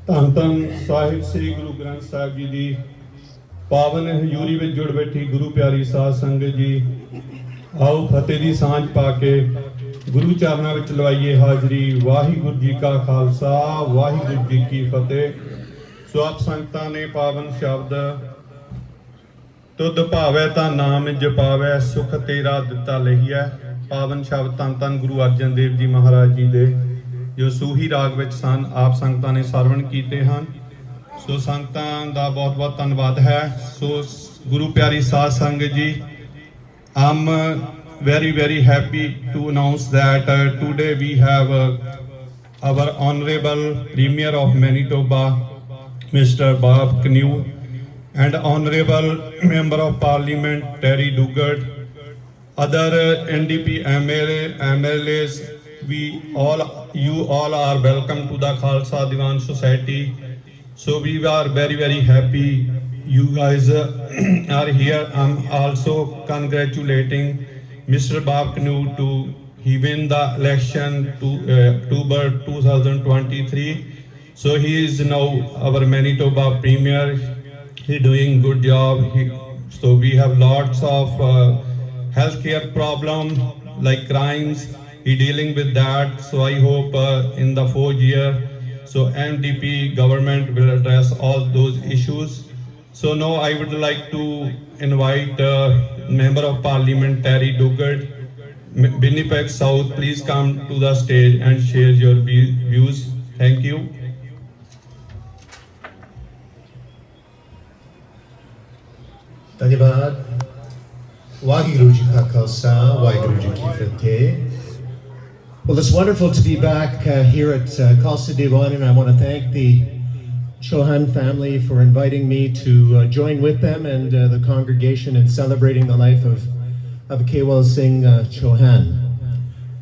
ਧੰਨ ਧੰਨ ਸਾਹਿਬ ਸ੍ਰੀ ਗੁਰੂ ਗ੍ਰੰਥ ਸਾਹਿਬ ਜੀ ਦੀ ਪਾਵਨ ਹਜ਼ੂਰੀ ਵਿੱਚ ਜੁੜ ਬੈਠੀ ਗੁਰੂ ਪਿਆਰੀ ਸਾਧ ਸੰਗਤ ਜੀ, ਆਓ ਫਤਿਹ ਦੀ ਸਾਂਝ ਪਾ ਕੇ ਗੁਰੂ ਚਰਨਾਂ ਵਿੱਚ ਲਵਾਈਏ ਹਾਜ਼ਰੀ। ਵਾਹਿਗੁਰੂ ਜੀ ਕਾ ਖਾਲਸਾ, ਵਾਹਿਗੁਰੂ ਜੀ ਕੀ ਫਤਿਹ। ਸੋ ਆਪ ਸੰਗਤਾਂ ਨੇ ਪਾਵਨ ਸ਼ਬਦ ਤੁਧ ਭਾਵੈ ਤਾਂ ਨਾਮ ਜਪਾਵੈ, ਸੁਖ ਤੇਰਾ ਦਿੱਤਾ ਲਈਐ, ਪਾਵਨ ਸ਼ਬਦ ਧੰਨ ਧੰਨ ਗੁਰੂ ਅਰਜਨ ਦੇਵ ਜੀ ਮਹਾਰਾਜ ਜੀ ਦੇ ਜੋ ਸੂਹੀ ਰਾਗ ਵਿੱਚ ਸਨ, ਆਪ ਸੰਗਤਾਂ ਨੇ ਸਰਵਣ ਕੀਤੇ ਹਨ। ਸੋ ਸੰਗਤਾਂ ਦਾ ਬਹੁਤ ਬਹੁਤ ਧੰਨਵਾਦ ਹੈ। ਸੋ ਗੁਰੂ ਪਿਆਰੀ ਸਾਧ ਸੰਗਤ ਜੀ, I'm very happy to announce that today we have our honorable Premier of Manitoba, Mr. Bob Kinew, and honorable Member of Parliament Terry Duguid, other NDP MLAs. You all are welcome to the Khalsa Diwan Society. So we are very happy you guys are here. I'm also congratulating Mr. Bob Kinew to he win the election to October 2023. So he is now our Manitoba Premier. He doing good job. So we have lots of healthcare problem like crimes. He dealing with that. So I hope in the 4th year, so MDP government will address all those issues. So now I would like to invite Member of Parliament Terry Duguid, Winnipeg South. Please come to the stage and share your views. Thank you. धन्यवाद। वाहिगुरु जी का खालसा, वाहिगुरु जी की फतेह। Well, it's wonderful to be back here at Khalsa Diwan, and I want to thank the Chauhan family for inviting me to join with them and the congregation in celebrating the life of Kewal Singh Chauhan,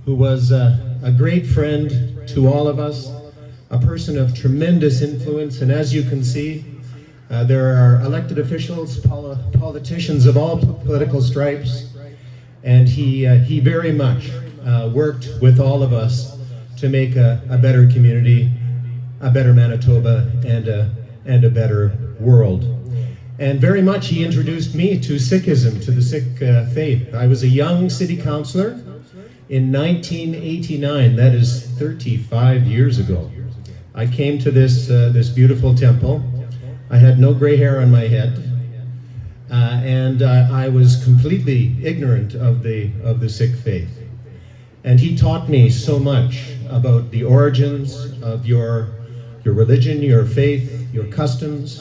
who was a great friend to all of us, a person of tremendous influence, and as you can see, there are elected officials, politicians of all political stripes, and he very much worked with all of us to make a better community, a better Manitoba, and a better world. And very much he introduced me to Sikhism, to the Sikh faith. I was a young city councillor in 1989. That is 35 years ago. I came to this beautiful temple. I had no gray hair on my head, and I was completely ignorant of the Sikh faith. And he taught me so much about the origins of your religion, your faith, your customs,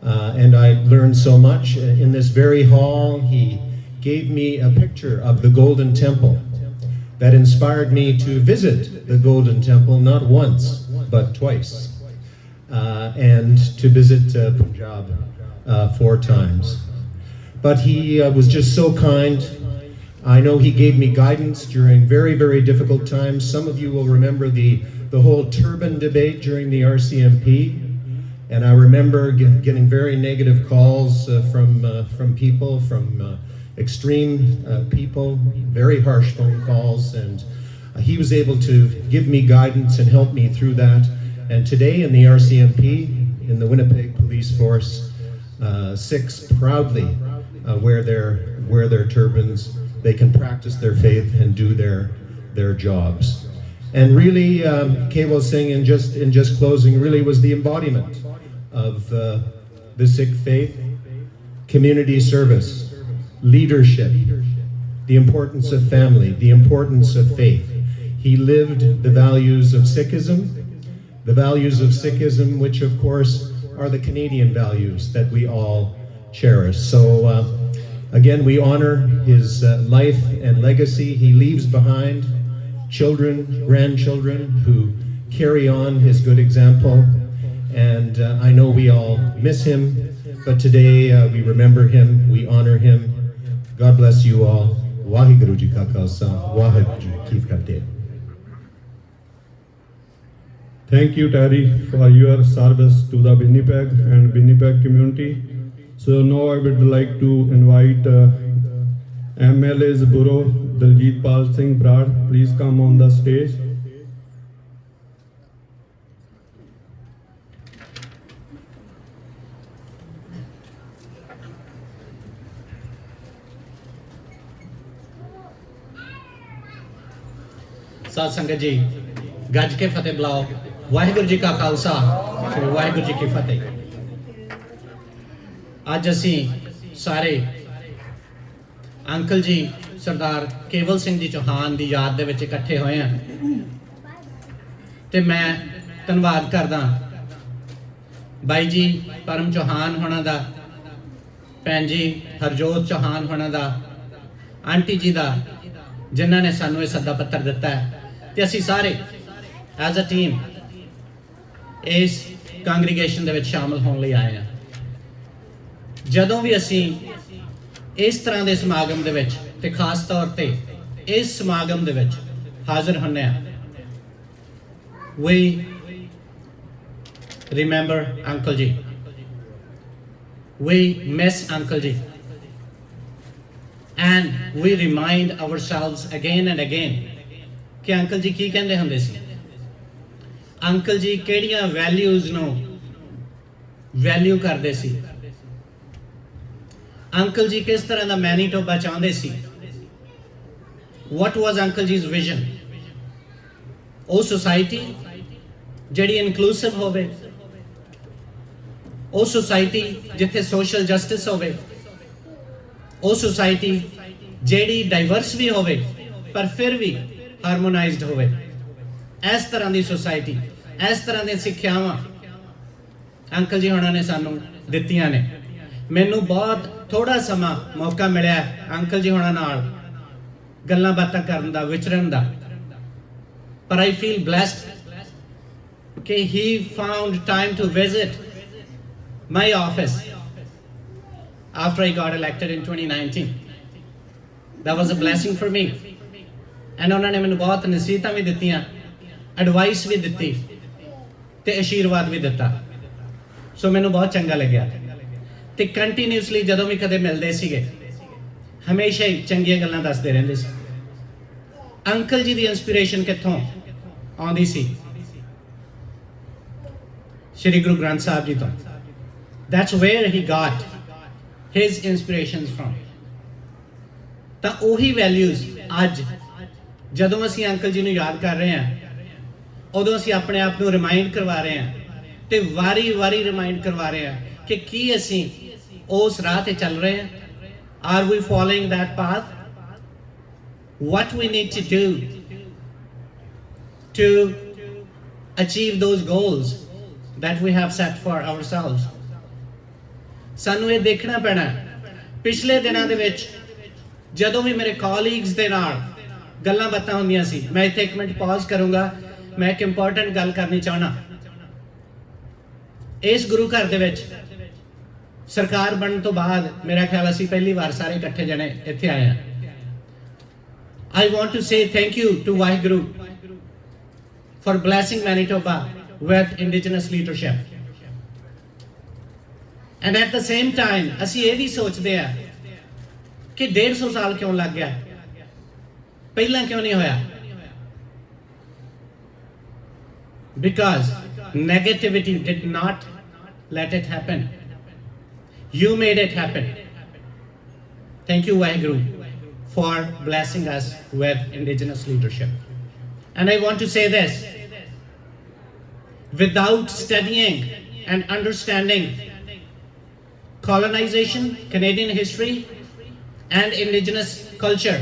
and I learned so much. In this very hall, he gave me a picture of the Golden Temple that inspired me to visit the Golden Temple not once, but twice, and to visit Punjab 4 times. But he was just so kind. I know he gave me guidance during very difficult times. Some of you will remember the whole turban debate during the RCMP, and I remember getting very negative calls from people, from extreme people, very harsh phone calls, and he was able to give me guidance and help me through that. And today in the RCMP, in the Winnipeg Police Force, Sikhs proudly wear their turbans. They can practice their faith and do their jobs. And really, Kewal Singh, in just closing, really was the embodiment of the Sikh faith, community service, leadership, the importance of family, the importance of faith. He lived the values of Sikhism, which of course are the Canadian values that we all cherish. So again, we honor his life and legacy. He leaves behind children, grandchildren who carry on his good example. And I know we all miss him, but today we remember him, we honor him. God bless you all. Waheguru Ji Ka Khalsa, Waheguru Ji Ki Fateh. Thank you, Terry, for your service to the Winnipeg and Winnipeg community. So now I would like to invite MLAs Bureau Daljit Pal Singh Brad. Please come on the stage. ਸਾਧ ਸੰਗਤ ਜੀ ਗੱਜ ਕੇ ਫਤਿਹ ਬੁਲਾਓ। ਵਾਹਿਗੁਰੂ ਜੀ ਕਾ ਖਾਲਸਾ ਸ੍ਰੀ ਵਾਹਿਗੁਰੂ ਜੀ ਕੀ ਫਤਿਹ। ਅੱਜ ਅਸੀਂ ਸਾਰੇ uncle ਜੀ ਸਰਦਾਰ ਕੇਵਲ ਸਿੰਘ ਜੀ ਚੌਹਾਨ ਦੀ ਯਾਦ ਦੇ ਵਿੱਚ ਇਕੱਠੇ ਹੋਏ ਹਾਂ ਤੇ ਮੈਂ ਧੰਨਵਾਦ ਕਰਦਾ ਬਾਈ ਜੀ ਪਰਮ ਚੌਹਾਨ ਹੋਣਾ ਦਾ, ਭੈਣ ਜੀ ਹਰਜੋਤ ਚੌਹਾਨ ਹੋਣਾ ਦਾ, ਆਂਟੀ ਜੀ ਦਾ, ਜਿਨ੍ਹਾਂ ਨੇ ਸਾਨੂੰ ਇਹ ਸੱਦਾ ਪੱਤਰ ਦਿੱਤਾ ਹੈ ਤੇ ਅਸੀਂ ਸਾਰੇ ਐਜ਼ ਅ ਟੀਮ ਇਸ ਕੰਗਰੀਗੇਸ਼ਨ ਦੇ ਵਿੱਚ ਸ਼ਾਮਲ ਹੋਣ ਲਈ ਆਏ ਹਾਂ। ਜਦੋਂ ਵੀ ਅਸੀਂ ਇਸ ਤਰ੍ਹਾਂ ਦੇ ਸਮਾਗਮ ਦੇ ਵਿੱਚ ਤੇ ਖਾਸ ਤੌਰ ਤੇ ਇਸ ਸਮਾਗਮ ਦੇ ਵਿੱਚ ਹਾਜ਼ਰ ਹੁੰਦੇ ਹਾਂ, we remember Uncle Ji, we miss Uncle Ji, and we remind ourselves again and again ਕਿ ਅੰਕਲ ਜੀ ਕੀ ਕਹਿੰਦੇ ਹੁੰਦੇ ਸੀ, ਅੰਕਲ ਜੀ ਕਿਹੜੀਆਂ ਵੈਲਿਊਜ਼ ਨੂੰ ਵੈਲਿਊ ਕਰਦੇ ਸੀ, ਅੰਕਲ ਜੀ ਕਿਸ ਤਰ੍ਹਾਂ ਦਾ ਮੈਨੀਟੋਬਾ ਚਾਹੁੰਦੇ ਸੀ, what was Uncle Ji's vision। ਉਹ ਸੁਸਾਇਟੀ ਜਿਹੜੀ ਇਨਕਲੂਸਿਵ ਹੋਵੇ, ਉਹ ਸੁਸਾਇਟੀ ਜਿੱਥੇ ਸੋਸ਼ਲ ਜਸਟਿਸ ਹੋਵੇ, ਉਹ ਸੁਸਾਇਟੀ ਜਿਹੜੀ ਡਾਈਵਰਸ ਵੀ ਹੋਵੇ ਪਰ ਫਿਰ ਵੀ ਹਾਰਮੋਨਾਈਜ਼ਡ ਹੋਵੇ। ਇਸ ਤਰ੍ਹਾਂ ਦੀ ਸੁਸਾਇਟੀ, ਇਸ ਤਰ੍ਹਾਂ ਦੀਆਂ ਸਿੱਖਿਆਵਾਂ ਅੰਕਲ ਜੀ ਹੋਣਾ ਨੇ ਸਾਨੂੰ ਦਿੱਤੀਆਂ ਨੇ। ਮੈਨੂੰ ਬਹੁਤ ਥੋੜਾ ਸਮਾਂ ਮੌਕਾ ਮਿਲਿਆ ਅੰਕਲ ਜੀ ਹੋਣਾ ਨਾਲ ਗੱਲਾਂ ਬਾਤਾਂ ਕਰਨ ਦਾ, ਵਿਚਰਨ ਦਾ, ਪਰ I feel blessed ਕਿ he found time to visit my office after I got elected in 2019. That was a blessing for me. And ਉਹਨਾਂ ਨੇ ਮੈਨੂੰ ਬਹੁਤ ਨਸੀਹਤਾਂ ਵੀ ਦਿੱਤੀਆਂ, ਐਡਵਾਈਸ ਵੀ ਦਿੱਤੀ ਤੇ ਆਸ਼ੀਰਵਾਦ ਵੀ ਦਿੱਤਾ। ਸੋ ਮੈਨੂੰ ਬਹੁਤ ਚੰਗਾ ਲੱਗਿਆ ਤੇ ਕੰਟੀਨਿਊਸਲੀ ਜਦੋਂ ਵੀ ਕਦੇ ਮਿਲਦੇ ਸੀਗੇ ਹਮੇਸ਼ਾ ਹੀ ਚੰਗੀਆਂ ਗੱਲਾਂ ਦੱਸਦੇ ਰਹਿੰਦੇ ਸੀ। ਅੰਕਲ ਜੀ ਦੀ ਇਨਸਪੀਰੇਸ਼ਨ ਕਿੱਥੋਂ ਆਉਂਦੀ ਸੀ? ਸ਼੍ਰੀ ਗੁਰੂ ਗ੍ਰੰਥ ਸਾਹਿਬ ਜੀ ਤੋਂ। That's where he got his inspirations from. ਤਾਂ ਉਹੀ ਵੈਲਿਊਜ਼ ਅੱਜ ਜਦੋਂ ਅਸੀਂ ਅੰਕਲ ਜੀ ਨੂੰ ਯਾਦ ਕਰ ਰਹੇ ਹਾਂ, ਉਦੋਂ ਅਸੀਂ ਆਪਣੇ ਆਪ ਨੂੰ ਰਿਮਾਈਂਡ ਕਰਵਾ ਰਹੇ ਹਾਂ ਤੇ ਵਾਰੀ-ਵਾਰੀ ਰਿਮਾਈਂਡ ਕਰਵਾ ਰਹੇ ਹਾਂ ਕਿ ਕੀ ਅਸੀਂ ਉਸ ਰਾਹ ਤੇ ਚੱਲ ਰਹੇ ਹਾਂ? Are we following that path? What we need to do to achieve those goals that we have set for ourselves? ਸਾਨੂੰ ਇਹ ਦੇਖਣਾ ਪੈਣਾ। ਪਿਛਲੇ ਦਿਨਾਂ ਦੇ ਵਿੱਚ ਜਦੋਂ ਵੀ ਮੇਰੇ ਕਾਲੀਗਸ ਦੇ ਨਾਲ ਗੱਲਾਂ ਬਾਤਾਂ ਹੁੰਦੀਆਂ ਸੀ, ਮੈਂ ਇੱਥੇ ਇੱਕ ਮਿੰਟ ਪੌਜ਼ ਕਰੂੰਗਾ, ਮੈਂ ਇੱਕ ਇੰਪੋਰਟੈਂਟ ਗੱਲ ਕਰਨੀ ਚਾਹਣਾ। ਇਸ ਗੁਰੂ ਘਰ ਦੇ ਵਿੱਚ ਸਰਕਾਰ ਬਣਨ ਤੋਂ ਬਾਅਦ ਮੇਰਾ ਖਿਆਲ ਅਸੀਂ ਪਹਿਲੀ ਵਾਰ ਸਾਰੇ ਇਕੱਠੇ ਜਣੇ ਇੱਥੇ ਆਏ ਹਾਂ। I want to say thank you to Waheguru for blessing Manitoba with indigenous leadership. And at the same time ਅਸੀਂ ਇਹ ਵੀ ਸੋਚਦੇ ਆ ਕਿ 150 ਸਾਲ ਕਿਉਂ ਲੱਗ ਗਿਆ, ਪਹਿਲਾਂ ਕਿਉਂ ਨਹੀਂ ਹੋਇਆ? Because negativity did not let it happen. You made it happen. Thank you, Waheguru, for blessing us with indigenous leadership. And I want to say this, without studying and understanding colonization, Canadian history, and indigenous culture,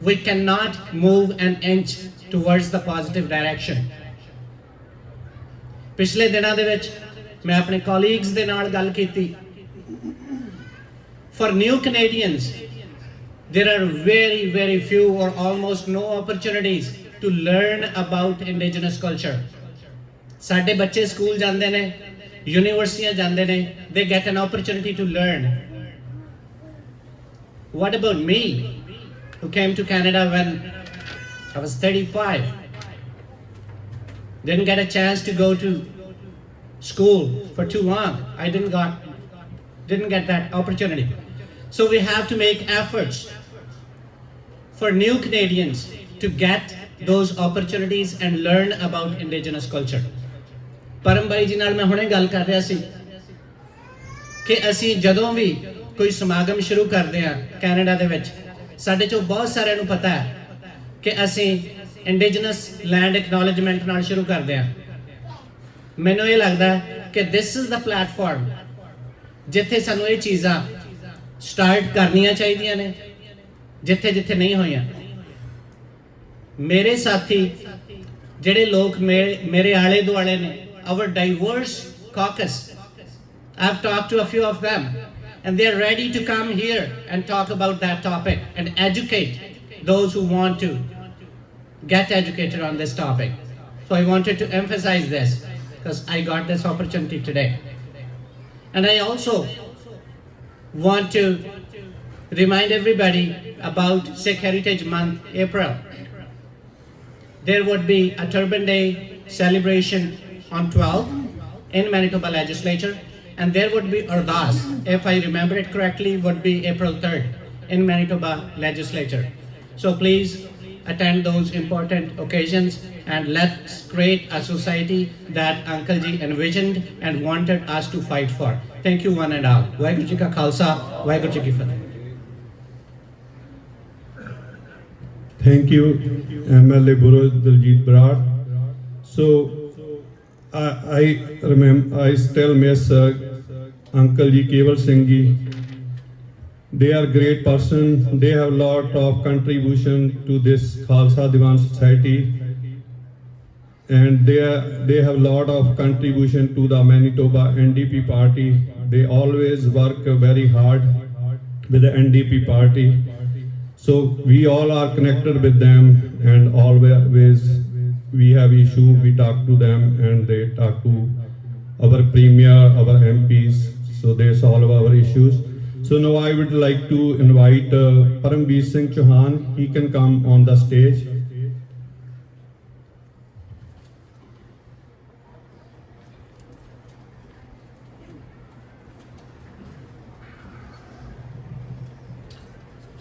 we cannot move an inch towards the positive direction. ਪਿਛਲੇ ਦਿਨਾਂ ਦੇ ਵਿੱਚ ਮੈਂ ਆਪਣੇ colleagues ਦੇ ਨਾਲ ਗੱਲ ਕੀਤੀ। For new Canadians, there are very few or almost no opportunities to learn about indigenous culture. ਸਾਡੇ ਬੱਚੇ ਸਕੂਲ ਜਾਂਦੇ ਨੇ, ਯੂਨੀਵਰਸਿਟੀਆਂ ਜਾਂਦੇ ਨੇ, they get an opportunity to learn. What about me, who came to Canada when I was 35? Didn't get a chance to go to school for too long. I didn't get that opportunity. So we have to make efforts for new Canadians to get those opportunities and learn about indigenous culture. ਪਰਮ ਬਾਈ ਜੀ ਨਾਲ ਮੈਂ ਹੁਣੇ ਗੱਲ ਕਰ ਰਿਹਾ ਸੀ ਕਿ ਅਸੀਂ ਜਦੋਂ ਵੀ ਕੋਈ ਸਮਾਗਮ ਸ਼ੁਰੂ ਕਰਦੇ ਹਾਂ ਕੈਨੇਡਾ ਦੇ ਵਿੱਚ, ਸਾਡੇ ਚੋਂ ਬਹੁਤ ਸਾਰਿਆਂ ਨੂੰ ਪਤਾ ਹੈ ਕਿ ਅਸੀਂ ਇੰਡੀਜਨਸ ਲੈਂਡ ਐਕਨੋਲਜਮੈਂਟ ਨਾਲ ਸ਼ੁਰੂ ਕਰਦੇ ਹਾਂ। ਮੈਨੂੰ ਇਹ ਲੱਗਦਾ ਕਿ ਦਿਸ ਇਜ਼ ਦਾ ਪਲੇਟਫਾਰਮ ਜਿੱਥੇ ਸਾਨੂੰ ਇਹ ਚੀਜ਼ਾਂ ਸਟਾਰਟ ਕਰਨੀਆਂ ਚਾਹੀਦੀਆਂ ਨੇ, ਜਿੱਥੇ ਜਿੱਥੇ ਨਹੀਂ ਹੋਈਆਂ। ਮੇਰੇ ਸਾਥੀ ਜਿਹੜੇ ਲੋਕ ਮੇਰੇ ਆਲੇ ਦੁਆਲੇ ਨੇ, our diverse caucus, I've talked to a few of them and they are ready to come here and talk about that topic and educate those who want to get educated on this topic. So I wanted to emphasize this because I got this opportunity today. And I also want to remind everybody about Sikh Heritage Month, April. There would be a Turban Day celebration on 12th in Manitoba Legislature, and there would be Ardas, if I remember it correctly, would be April 3rd in Manitoba Legislature. So please attend those important occasions and let's create a society that Uncle Ji envisioned and wanted us to fight for. Thank you one and all. Waheguru Ji ka Khalsa, Waheguru Ji ki Fateh. Thank you, MLA Buroj Daljit Brar. So I remember, I still miss Uncle Ji Kewal Singh Ji. They are great person. They have lot of contribution to this Khalsa Diwan Society, and they have lot of contribution to the Manitoba NDP party. They always work very hard with the NDP party. So we all are connected with them, and always we have issue, we talk to them and they talk to our premier, our MPs, so they solve our issues. So now I would like to invite Paramveer Singh Chauhan. He can come on the stage.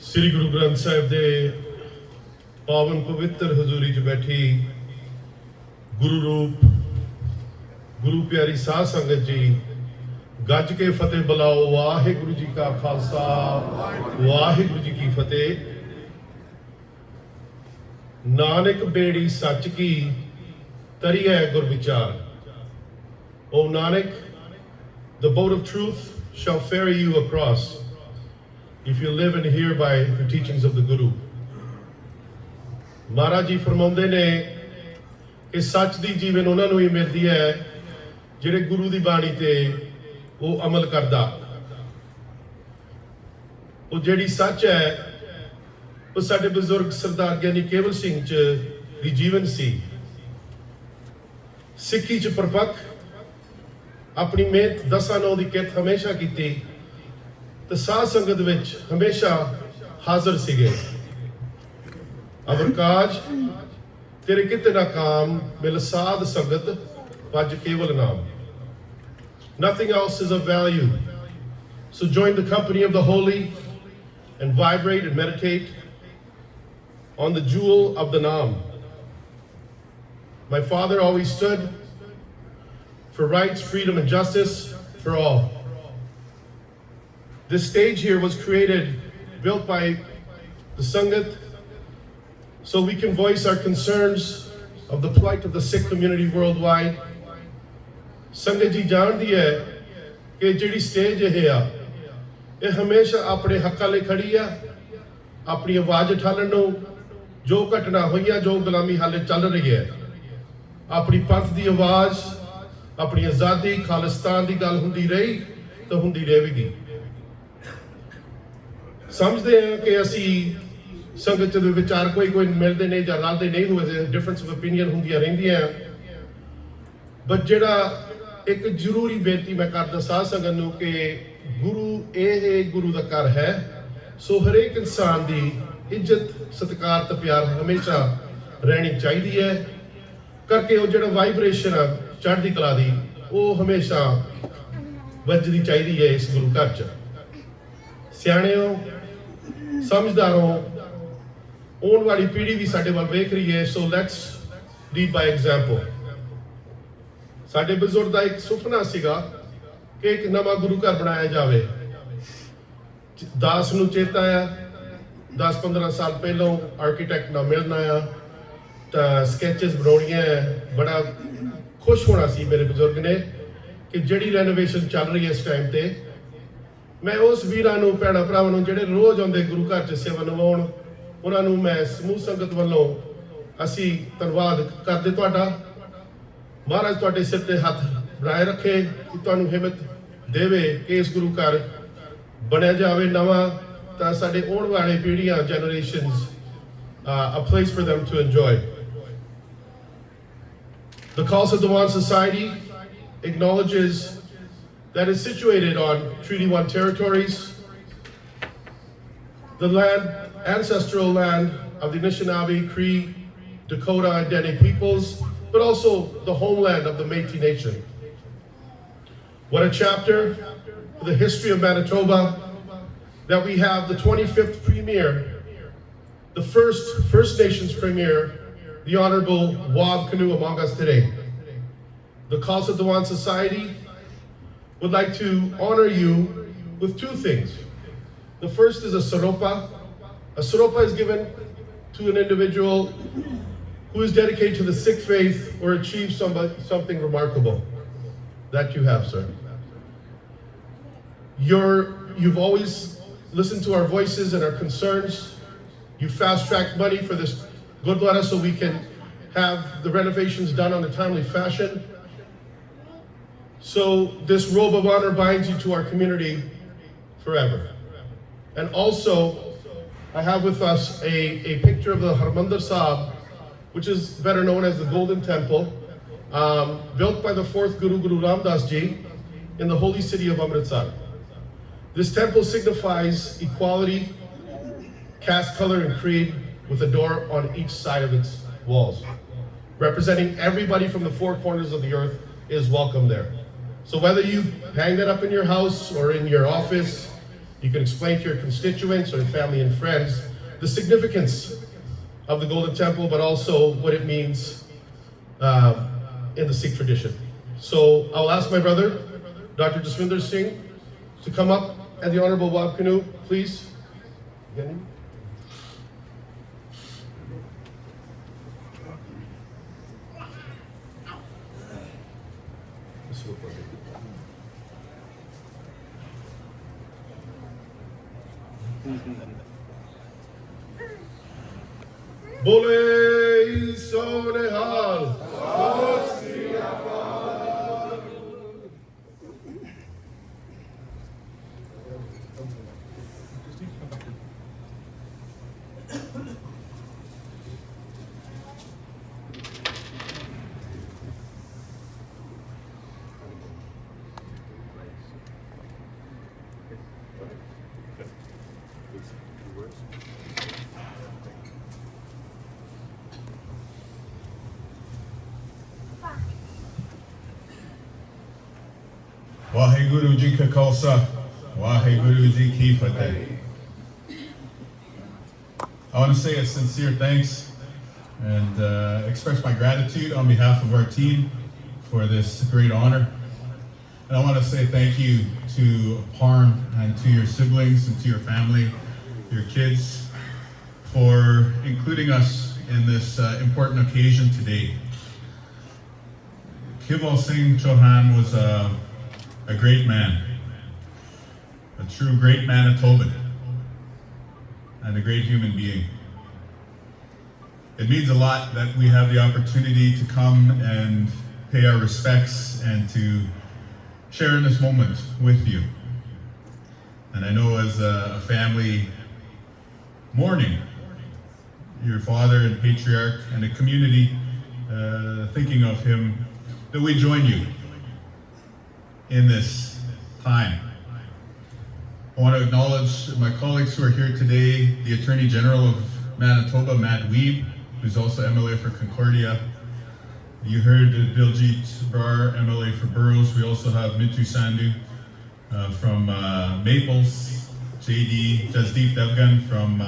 ਸ੍ਰੀ ਗੁਰੂ ਗ੍ਰੰਥ ਸਾਹਿਬ ਦੇ ਪਾਵਨ ਪਵਿੱਤਰ ਹਜ਼ੂਰੀ 'ਚ ਬੈਠੀ ਗੁਰੂ ਰੂਪ ਗੁਰੂ ਪਿਆਰੀ ਸਾਧ ਸੰਗਤ ਜੀ, ਗੱਜ ਕੇ ਫਤਿਹ ਬੁਲਾਓ। ਵਾਹਿਗੁਰੂ ਜੀ ਕਾ ਖਾਲਸਾ, ਵਾਹਿਗੁਰੂ ਜੀ ਕੀ ਫਤਿਹ। ਨਾਨਕ ਬੇੜੀ ਸੱਚ ਕੀ ਤਰੀਐ ਗੁਰ ਵਿਚਾਰ। O Nanak, the boat of truth shall ferry you across if you live and hear by the teachings of the Guru. Maharaj ji ਫਰਮਾਉਂਦੇ ਨੇ ਕਿ ਸੱਚ ਦੀ ਜੀਵਨ ਉਹਨਾਂ ਨੂੰ ਹੀ ਮਿਲਦੀ ਹੈ ਜਿਹੜੇ ਗੁਰੂ ਦੀ ਬਾਣੀ ਤੇ ਉਹ ਅਮਲ ਕਰਦਾ। ਉਹ ਜਿਹੜੀ ਸੱਚ ਹੈ ਉਹ ਸਾਡੇ ਬਜ਼ੁਰਗ ਸਰਦਾਰ ਗਿਆਨੀ ਕੇਵਲ ਸਿੰਘ ਚ ਦੀ ਜੀਵਨ ਸੀ। ਸਿੱਖੀ ਚ ਪਰਪੱਕ ਆਪਣੀ ਮਿਹਨਤ 10-9 ਦੀ ਕਿਰਤ ਹਮੇਸ਼ਾ ਕੀਤੀ ਤੇ ਸਾਧ ਸੰਗਤ ਵਿੱਚ ਹਮੇਸ਼ਾ ਹਾਜ਼ਰ ਸੀਗੇ। ਅਵਰ ਕਾਜ ਤੇਰੇ ਕਿਤੇ ਨਾ ਕਾਮ ਮਿਲ ਸਾਧ ਸੰਗਤ ਭਜ ਕੇਵਲ ਨਾਮ। Nothing else is of value. So join the company of the holy and vibrate and meditate on the jewel of the Naam. My father always stood for rights, freedom, and justice for all. This stage here was created, built by the Sangat, so we can voice our concerns of the plight of the Sikh community worldwide. Sangat ji ਜਾਣਦੀ ਹੈ ਕਿ ਜਿਹੜੀ stage ਇਹ ਆ ਇਹ ਹਮੇਸ਼ਾ ਆਪਣੇ ਹੱਕਾਂ ਲਈ ਖੜੀ ਆ, ਆਪਣੀ ਆਵਾਜ਼ ਉਠਾਉਣ ਨੂੰ। ਜੋ ਘਟਨਾ ਹੋਈਆਂ, ਜੋ ਗੁਲਾਮੀ ਹਾਲੇ ਚੱਲ ਰਹੀ ਹੈ, ਆਪਣੀ ਪੰਥ ਦੀ ਆਵਾਜ਼, ਆਪਣੀ ਆਜ਼ਾਦੀ, ਖਾਲਿਸਤਾਨ ਦੀ ਗੱਲ ਹੁੰਦੀ ਰਹੀ ਤਾਂ ਹੁੰਦੀ ਰਹੇਗੀ। ਸਮਝਦੇ ਹਾਂ ਕਿ ਅਸੀਂ ਸੰਗਤ ਦੇ ਵਿਚਾਰ ਕੋਈ ਮਿਲਦੇ ਨਹੀਂ ਜਾਂ ਰਲਦੇ ਨਹੀਂ ਹੋਏ, ਡਿਫਰੈਂਸ ਆਫ ਓਪੀਨੀਅਨ ਹੁੰਦੀਆਂ ਰਹਿੰਦੀਆਂ। ਬਟ ਜਿਹੜਾ ਇੱਕ ਜ਼ਰੂਰੀ ਬੇਨਤੀ ਮੈਂ ਕਰਦਾ ਸਾਧ ਸੰਗਤ ਨੂੰ ਕਿ ਗੁਰੂ ਇਹ ਗੁਰੂ ਦਾ ਘਰ ਹੈ, ਸੋ ਹਰੇਕ ਇਨਸਾਨ ਦੀ ਇੱਜ਼ਤ, ਸਤਿਕਾਰ ਤੇ ਪਿਆਰ ਹਮੇਸ਼ਾ ਰਹਿਣੀ ਚਾਹੀਦੀ ਹੈ। ਕਰਕੇ ਉਹ ਜਿਹੜਾ ਵਾਈਬ੍ਰੇਸ਼ਨ ਆ ਚੜ੍ਹਦੀ ਕਲਾ ਦੀ ਉਹ ਹਮੇਸ਼ਾ ਵੱਜਦੀ ਚਾਹੀਦੀ ਹੈ ਇਸ ਗੁਰੂ ਘਰ 'ਚ। ਸਿਆਣਿਓ, ਸਮਝਦਾਰੋ, ਆਉਣ ਵਾਲੀ ਪੀੜ੍ਹੀ ਵੀ ਸਾਡੇ ਵੱਲ ਵੇਖ ਰਹੀ ਹੈ, so let's lead by example. ਸਾਡੇ ਬਜ਼ੁਰਗ ਦਾ ਇੱਕ ਸੁਪਨਾ ਸੀਗਾ ਕਿ ਇੱਕ ਨਵਾਂ ਗੁਰੂ ਘਰ ਬਣਾਇਆ ਜਾਵੇ। ਦਾਸ ਨੂੰ ਚੇਤਾ ਆ 10-15 ਸਾਲ ਪਹਿਲਾਂ ਆਰਕੀਟੈਕਟ ਨਾਲ ਮਿਲਣ ਆਇਆ ਤਾਂ ਸਕੈਚਸ ਬਣਾਉਣੀਆਂ ਬੜਾ ਖੁਸ਼ ਹੋਣਾ ਸੀ ਮੇਰੇ ਬਜ਼ੁਰਗ ਨੇ ਕਿ ਜਿਹੜੀ ਰੈਨੋਵੇਸ਼ਨ ਚੱਲ ਰਹੀ ਹੈ ਇਸ ਟਾਈਮ ਤੇ ਮੈਂ ਉਸ ਵੀਰਾਂ ਨੂੰ ਭੈਣਾਂ ਭਰਾਵਾਂ ਨੂੰ ਜਿਹੜੇ ਰੋਜ਼ ਆਉਂਦੇ ਗੁਰੂ ਘਰ 'ਚ ਸੇਵਾ ਨਿਭਾਉਣ ਉਹਨਾਂ ਨੂੰ ਮੈਂ ਸਮੂਹ ਸੰਗਤ ਵੱਲੋਂ ਅਸੀਂ ਧੰਨਵਾਦ ਕਰਦੇ ਤੁਹਾਡਾ। ਮਹਾਰਾਜ ਤੁਹਾਡੇ ਸਿਰ ਤੇ ਹੱਥ ਬਣਾਏ ਰੱਖੇ ਕਿ ਤੁਹਾਨੂੰ ਹਿੰਮਤ ਦੇਵੇ ਕਿ ਇਸ ਗੁਰੂ ਘਰ ਬਣਿਆ ਜਾਵੇ ਨਵਾਂ ਤਾਂ ਸਾਡੇ ਆਉਣ ਵਾਲੇ ਪੀੜ੍ਹੀਆਂ generations a place for them to enjoy. The Khalsa Diwan Society acknowledges that it's situated on Treaty 1 territories, the land, ancestral land of the Anishinaabe, Cree, Dakota, and Dene peoples, but also the homeland of the Métis Nation. What a chapter for the history of Manitoba that we have the 25th Premier, the first First Nations Premier, the Honorable Wab Kinew among us today. The Khalsa Diwan Society would like to honor you with two things. The first is a saropa. A saropa is given to an individual who is dedicated to the Sikh faith or achieved something remarkable. That you have, sir. You've always listened to our voices and our concerns. You fast-tracked money for this Gurdwara so we can have the renovations done on a timely fashion. So this robe of honor binds you to our community forever. And also, I have with us a picture of the Harmandir Sahib, which is better known as the Golden Temple, built by the fourth Guru, Guru Ramdas Ji, in the holy city of Amritsar. This temple signifies equality, caste, color, and creed, with a door on each side of its walls. Representing everybody from the four corners of the earth is welcome there. So whether you hang that up in your house or in your office, you can explain to your constituents or family and friends the significance of the Golden Temple, but also what it means in the Sikh tradition. So I'll ask my brother, Dr. Jaswinder Singh, to come up, and the Honorable Wab Kinew, please. Bole Sonehal. Waheguru Ji Ka Khalsa, Waheguru Ji Ki Fateh. I want to say a sincere thanks and express my gratitude on behalf of our team for this great honor. And I want to say thank you to Parm and to your siblings and to your family, your kids, for including us in this important occasion today. Kewal Singh Chauhan was a great man, a true great Manitoban, and a great human being. It means a lot that we have the opportunity to come and pay our respects and to share in this moment with you. And I know as a family mourning your father and patriarch and a community thinking of him, that we join you in this time. I want to acknowledge my colleagues who are here today, the Attorney General of Manitoba, Matt Weeb, who's also MLA for Concordia. You heard Biljit Brar, MLA for Burroughs. We also have Mintu Sandhu from Maples, JD, Jasdeep Devgan from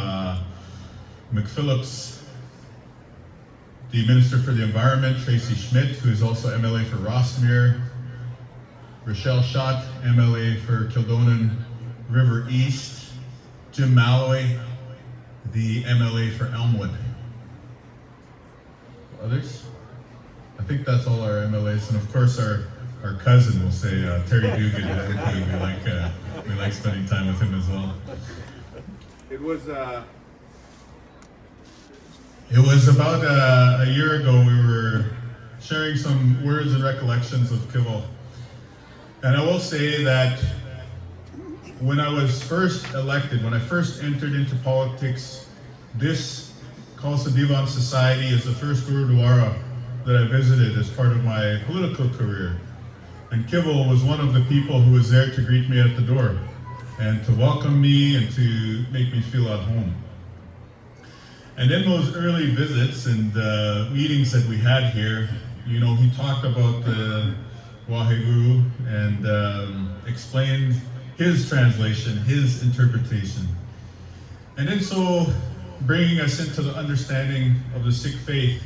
McPhillips, the Minister for the Environment, Tracy Schmidt, who is also MLA for Rossmere, Rochelle Schott, MLA for Kildonan River East, Jim Malloy, the MLA for Elmwood. others? I think that's all our MLAs, and of course our cousin will say Terry Dugan. We like spending time with him as well. It was about a year ago. We were sharing some words and recollections of Kewal, and I will say that when I was first elected, when I first entered into politics, this Khalsa Divan Society is the first Gurudwara that I visited as part of my political career. And Kewal was one of the people who was there to greet me at the door and to welcome me and to make me feel at home. And in those early visits and meetings that we had here, you know, he talked about the Waheguru and explained his translation, his interpretation. And in so bringing us into the understanding of the Sikh faith,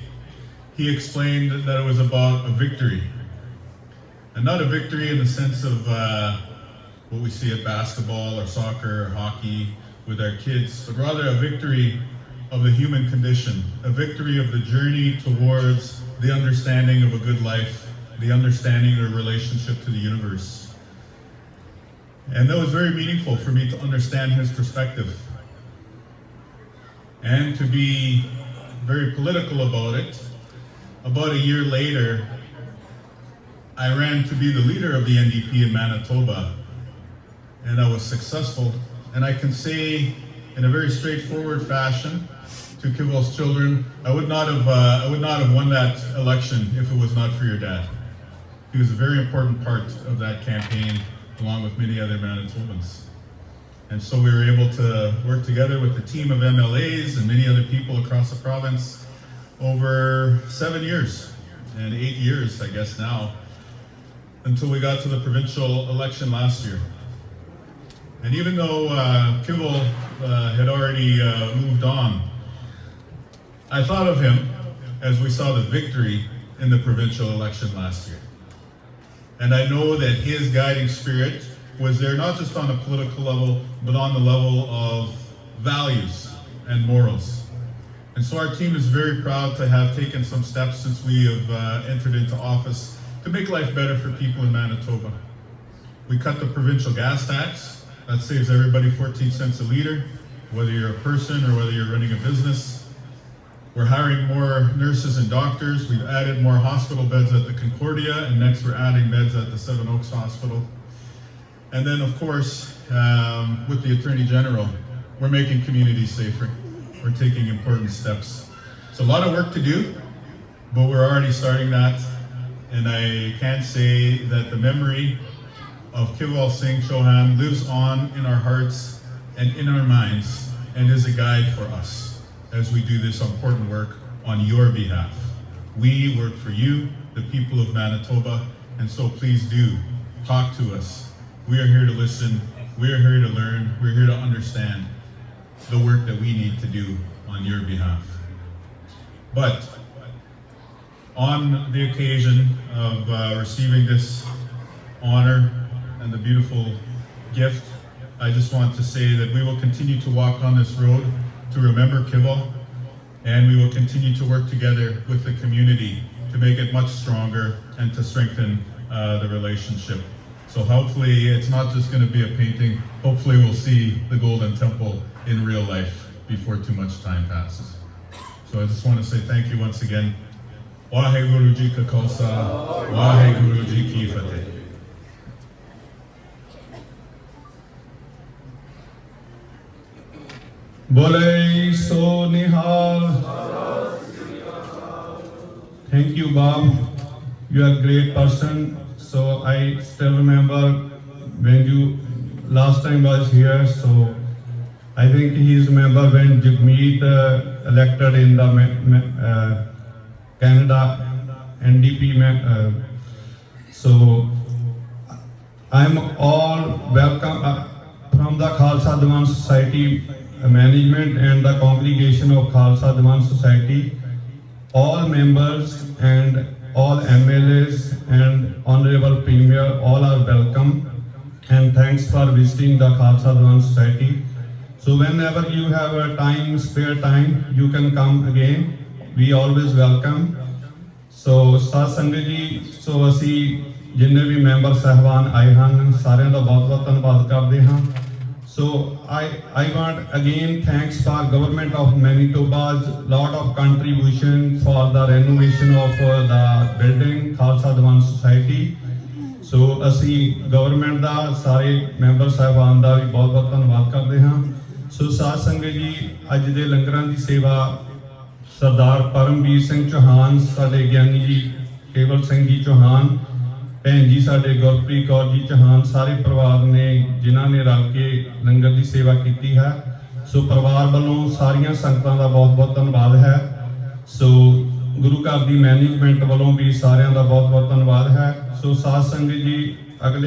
he explained that it was about a victory. And not a victory in the sense of what we see at basketball or soccer or hockey with our kids, but rather a victory of the human condition, a victory of the journey towards the understanding of a good life, the understanding of a relationship to the universe. And that was very meaningful for me to understand his perspective and to be very political about it. About a year later, I ran to be the leader of the NDP in Manitoba, and I was successful. And I can say in a very straightforward fashion to Kewal's children, I would not have won that election if it was not for your dad. He was a very important part of that campaign, along with many other Manitobans. And so we were able to work together with the team of MLAs and many other people across the province over 7 years and 8 years, I guess now, until we got to the provincial election last year. And even though Kewal had already moved on, I thought of him as we saw the victory in the provincial election last year. And I know that his guiding spirit was there not just on a political level, but on the level of values and morals. And so our team is very proud to have taken some steps since we have entered into office to make life better for people in Manitoba. We cut the provincial gas tax. That saves everybody 14 cents a liter, whether you're a person or whether you're running a business. We're hiring more nurses and doctors. We've added more hospital beds at the Concordia, and next we're adding beds at the Seven Oaks Hospital. And then, of course, with the Attorney General, we're making communities safer. We're taking important steps. It's a lot of work to do, but we're already starting that. And I can say that the memory of Kewal Singh Chauhan lives on in our hearts and in our minds, and is a guide for us as we do this important work on your behalf. We work for you, the people of Manitoba, and so please do talk to us. We are here to listen, we are here to learn, we're here to understand the work that we need to do on your behalf. But on the occasion of receiving this honor and the beautiful gift, I just want to say that we will continue to walk on this road to remember Kewal, and we will continue to work together with the community to make it much stronger and to strengthen the relationship. So hopefully it's not just going to be a painting, hopefully we'll see the Golden Temple in real life before too much time passes. So I just want to say thank you once again. Waheguru Ji Ka Khalsa, Waheguru Ji Ki Fateh. Bole so nihal. Thank you, Bob. You are a great person. So I still remember when you last time was here. So I think he's remember when Jagmeet elected in the Canada NDP. So I'm all welcome from the Khalsa Diwan Society management and the congregation of Khalsa Diwan Society, all members and all MLAs and Honorable Premier, all are welcome, and thanks for visiting the Khalsa Diwan Society. So whenever you have a time, spare time, you can come again. We always welcome. ਸੋ ਸਾਧ ਸੰਗਤ ਜੀ, ਸੋ ਅਸੀਂ ਜਿੰਨੇ ਵੀ member ਸਾਹਿਬਾਨ ਆਏ ਹਨ ਸਾਰਿਆਂ ਦਾ ਬਹੁਤ ਬਹੁਤ ਧੰਨਵਾਦ ਕਰਦੇ ਹਾਂ। So I want again thanks for government of Manitoba's lot of contribution for the renovation of the building Khalsa Diwan Society। So ਅਸੀਂ government ਦਾ ਸਾਰੇ ਮੈਂਬਰ ਸਾਹਿਬਾਨ ਦਾ ਵੀ ਬਹੁਤ ਬਹੁਤ ਧੰਨਵਾਦ ਕਰਦੇ ਹਾਂ। ਸੋ ਸਾਧ ਸੰਗਤ ਜੀ, ਅੱਜ ਦੇ ਲੰਗਰਾਂ ਦੀ ਸੇਵਾ ਸਰਦਾਰ ਪਰਮਵੀਰ ਸਿੰਘ ਚੌਹਾਨ, ਸਾਡੇ ਗਿਆਨੀ ਜੀ ਕੇਵਲ ਸਿੰਘ ਜੀ ਚੌਹਾਨ, ਭੈਣ ਜੀ ਸਾਡੇ ਗੁਰਪ੍ਰੀਤ ਕੌਰ ਜੀ ਚੌਹਾਨ, ਸਾਰੇ ਪਰਿਵਾਰ ਨੇ ਜਿਨ੍ਹਾਂ ਨੇ ਰਲ ਕੇ ਲੰਗਰ ਦੀ ਸੇਵਾ ਕੀਤੀ ਹੈ। ਸੋ ਪਰਿਵਾਰ ਵੱਲੋਂ ਸਾਰੀਆਂ ਸੰਗਤਾਂ ਦਾ ਬਹੁਤ ਬਹੁਤ ਧੰਨਵਾਦ ਹੈ। ਸੋ ਗੁਰੂ ਘਰ ਦੀ ਮੈਨੇਜਮੈਂਟ ਵੱਲੋਂ ਵੀ ਸਾਰਿਆਂ ਦਾ ਬਹੁਤ ਬਹੁਤ ਧੰਨਵਾਦ ਹੈ। ਸੋ ਸਾਧ ਸੰਗਤ ਜੀ, ਅਗਲੇ